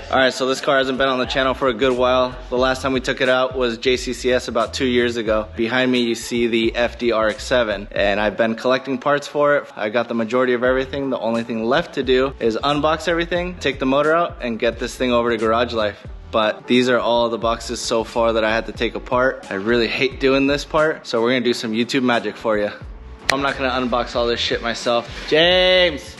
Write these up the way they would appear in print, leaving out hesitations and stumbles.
Alright, so this car hasn't been on the channel for a good while. The last time we took it out was JCCS about 2 years ago. Behind me you see the FD RX7, and I've been collecting parts for it. I got the majority of everything. The only thing left to do is unbox everything, take the motor out, and get this thing over to Garage Life. But these are all the boxes so far that I had to take apart. I really hate doing this part, so we're gonna do some YouTube magic for you. I'm not gonna unbox all this shit myself. James!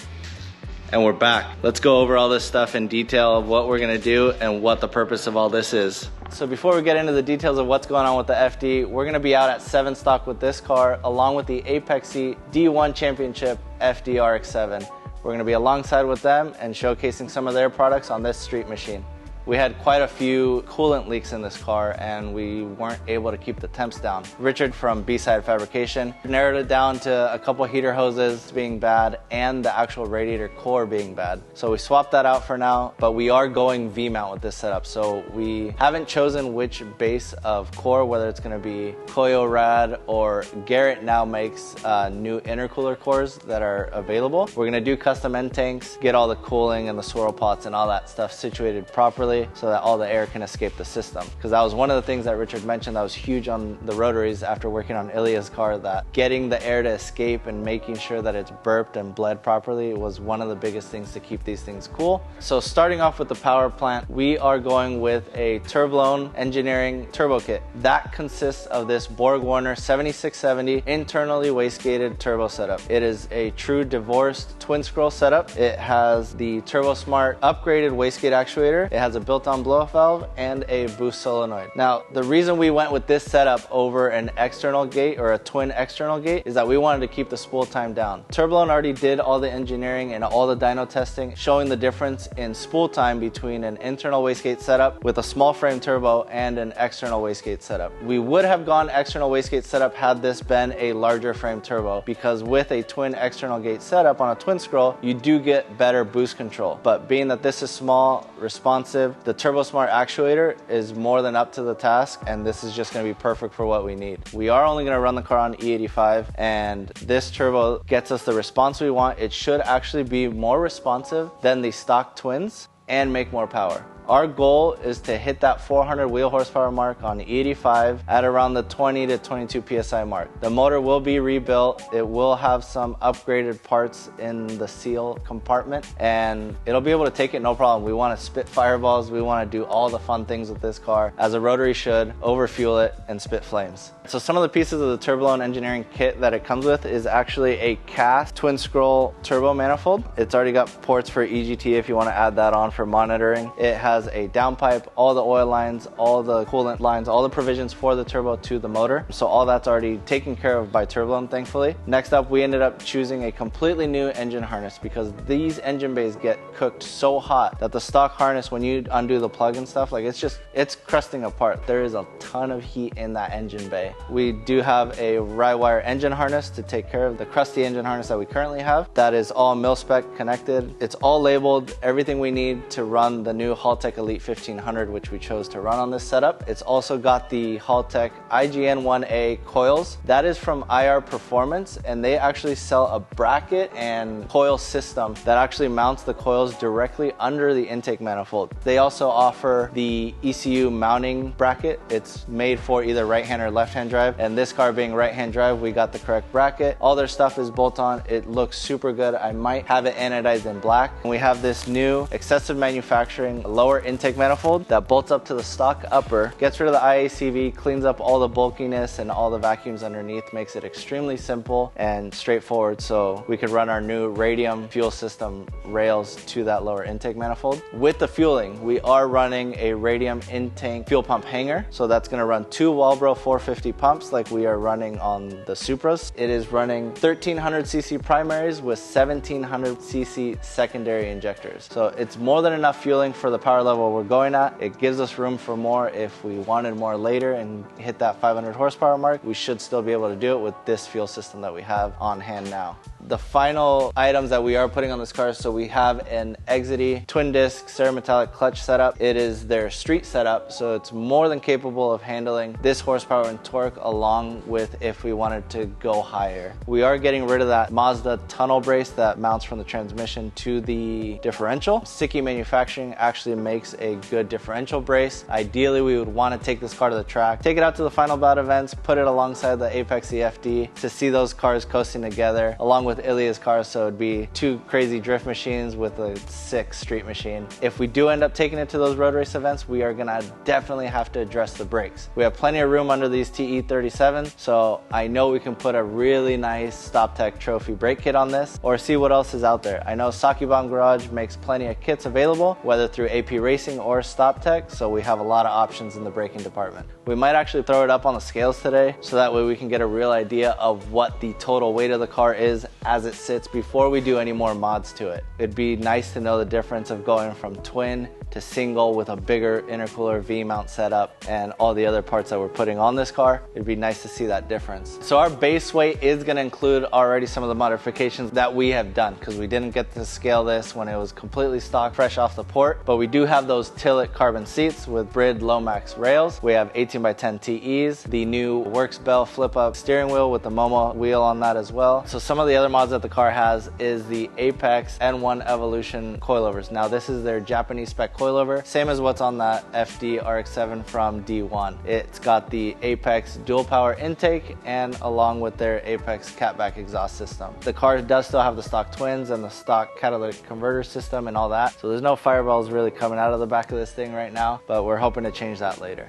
And we're back. Let's go over all this stuff in detail of what we're gonna do and what the purpose of all this is. So before we get into the details of what's going on with the FD, we're gonna be out at 7 stock with this car along with the Apexy D1 Championship FD RX7. We're gonna be alongside with them and showcasing some of their products on this street machine. We had quite a few coolant leaks in this car and we weren't able to keep the temps down. Richard from B-Side Fabrication narrowed it down to a couple heater hoses being bad and the actual radiator core being bad. So we swapped that out for now, but we are going V-mount with this setup. So we haven't chosen which base of core, whether it's gonna be Koyo Rad or Garrett now makes new intercooler cores that are available. We're gonna do custom end tanks, get all the cooling and the swirl pots and all that stuff situated properly so that all the air can escape the system. Because that was one of the things that Richard mentioned that was huge on the rotaries after working on Ilya's car, that getting the air to escape and making sure that it's burped and bled properly was one of the biggest things to keep these things cool. So starting off with the power plant, we are going with a Turblown Engineering turbo kit. That consists of this Borg-Warner 7670 internally wastegated turbo setup. It is a true divorced twin scroll setup. It has the TurboSmart upgraded wastegate actuator. It has a built-on blow-off valve and a boost solenoid. Now, the reason we went with this setup over an external gate or a twin external gate is that we wanted to keep the spool time down. Turblown already did all the engineering and all the dyno testing, showing the difference in spool time between an internal wastegate setup with a small frame turbo and an external wastegate setup. We would have gone external wastegate setup had this been a larger frame turbo, because with a twin external gate setup on a twin scroll, you do get better boost control. But being that this is small, responsive, the TurboSmart actuator is more than up to the task, and this is just going to be perfect for what we need. We are only going to run the car on E85, and this turbo gets us the response we want. It should actually be more responsive than the stock twins and make more power. Our goal is to hit that 400 wheel horsepower mark on E85 at around the 20 to 22 PSI mark. The motor will be rebuilt. It will have some upgraded parts in the seal compartment, and it'll be able to take it no problem. We want to spit fireballs. We want to do all the fun things with this car, as a rotary should, overfuel it, and spit flames. So some of the pieces of the Turblown Engineering kit that it comes with is actually a cast twin scroll turbo manifold. It's already got ports for EGT if you want to add that on for monitoring. It has a downpipe, all the oil lines, all the coolant lines, all the provisions for the turbo to the motor. So all that's already taken care of by Turblown, thankfully. Next up, we ended up choosing a completely new engine harness, because these engine bays get cooked so hot that the stock harness, when you undo the plug and stuff, like it's crusting apart. There is a ton of heat in that engine bay. We do have a Rywire engine harness to take care of the crusty engine harness that we currently have. That is all mil-spec connected. It's all labeled, everything we need to run the new Haltech Elite 1500, which we chose to run on this setup. It's also got the Haltech IGN-1A coils. That is from IR Performance, and they actually sell a bracket and coil system that actually mounts the coils directly under the intake manifold. They also offer the ECU mounting bracket. It's made for either right-hand or left-hand drive, and this car being right-hand drive, we got the correct bracket. All their stuff is bolt-on. It looks super good. I might have it anodized in black. And we have this new excessive manufacturing lower intake manifold that bolts up to the stock upper, gets rid of the IACV, cleans up all the bulkiness and all the vacuums underneath, makes it extremely simple and straightforward, so we could run our new Radium fuel system rails to that lower intake manifold. With the fueling, we are running a Radium in-tank fuel pump hanger, so that's going to run 2 Walbro 450 pumps like we are running on the Supras. It is running 1300cc primaries with 1700cc secondary injectors, so it's more than enough fueling for the power level we're going at. It gives us room for more if we wanted more later and hit that 500 horsepower mark. We should still be able to do it with this fuel system that we have on hand now. The final items that we are putting on this car, so we have an Exedy twin disc ceremetallic clutch setup. It is their street setup, so it's more than capable of handling this horsepower and torque, along with if we wanted to go higher. We are getting rid of that Mazda tunnel brace that mounts from the transmission to the differential. Sticky Manufacturing actually makes makes a good differential brace. Ideally, we would want to take this car to the track, take it out to the final bout events, put it alongside the Exedy FD to see those cars coasting together along with Ilya's cars, so it'd be two crazy drift machines with a sick street machine. If we do end up taking it to those road race events, we are gonna definitely have to address the brakes. We have plenty of room under these TE37, so I know we can put a really nice StopTech trophy brake kit on this, or see what else is out there. I know Sakibon Garage makes plenty of kits available, whether through AP Racing or StopTech, so we have a lot of options in the braking department. We might actually throw it up on the scales today, so that way we can get a real idea of what the total weight of the car is as it sits before we do any more mods to it. It'd be nice to know the difference of going from twin to single with a bigger intercooler V-mount setup and all the other parts that we're putting on this car. It'd be nice to see that difference. So our base weight is going to include already some of the modifications that we have done, because we didn't get to scale this when it was completely stock, fresh off the port, but we do have those Tillet carbon seats with Brid Lomax rails. We have 18x10 TEs, the new Works Bell flip-up steering wheel with the Momo wheel on that as well. So some of the other mods that the car has is the Apex N1 Evolution coilovers. Now this is their Japanese spec coilover, same as what's on that FD RX7 from D1. It's got the Apex dual power intake and along with their Apex catback exhaust system. The car does still have the stock twins and the stock catalytic converter system and all that, so there's no fireballs really coming out of the back of this thing right now, but we're hoping to change that later.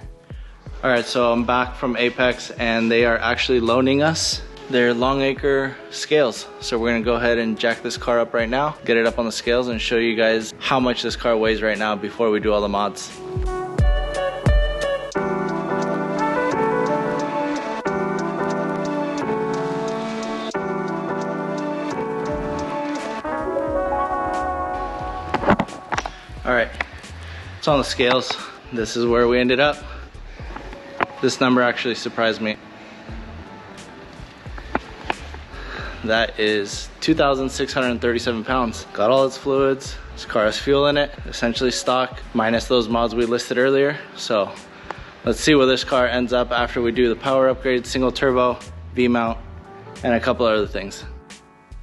Alright, so I'm back from Apex and they are actually loaning us their Longacre scales. So we're gonna go ahead and jack this car up right now, get it up on the scales and show you guys how much this car weighs right now before we do all the mods. Alright, it's on the scales. This is where we ended up. This number actually surprised me. That is 2,637 pounds. Got all its fluids. This car has fuel in it, essentially stock, minus those mods we listed earlier. So let's see where this car ends up after we do the power upgrade, single turbo, V-mount, and a couple other things.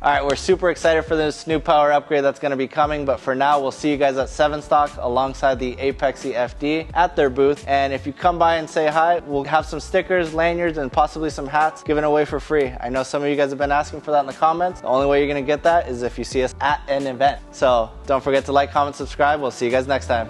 All right, we're super excited for this new power upgrade that's gonna be coming, but for now, we'll see you guys at 7 Stock alongside the Exedy FD at their booth. And if you come by and say hi, we'll have some stickers, lanyards, and possibly some hats given away for free. I know some of you guys have been asking for that in the comments. The only way you're gonna get that is if you see us at an event. So don't forget to like, comment, subscribe. We'll see you guys next time.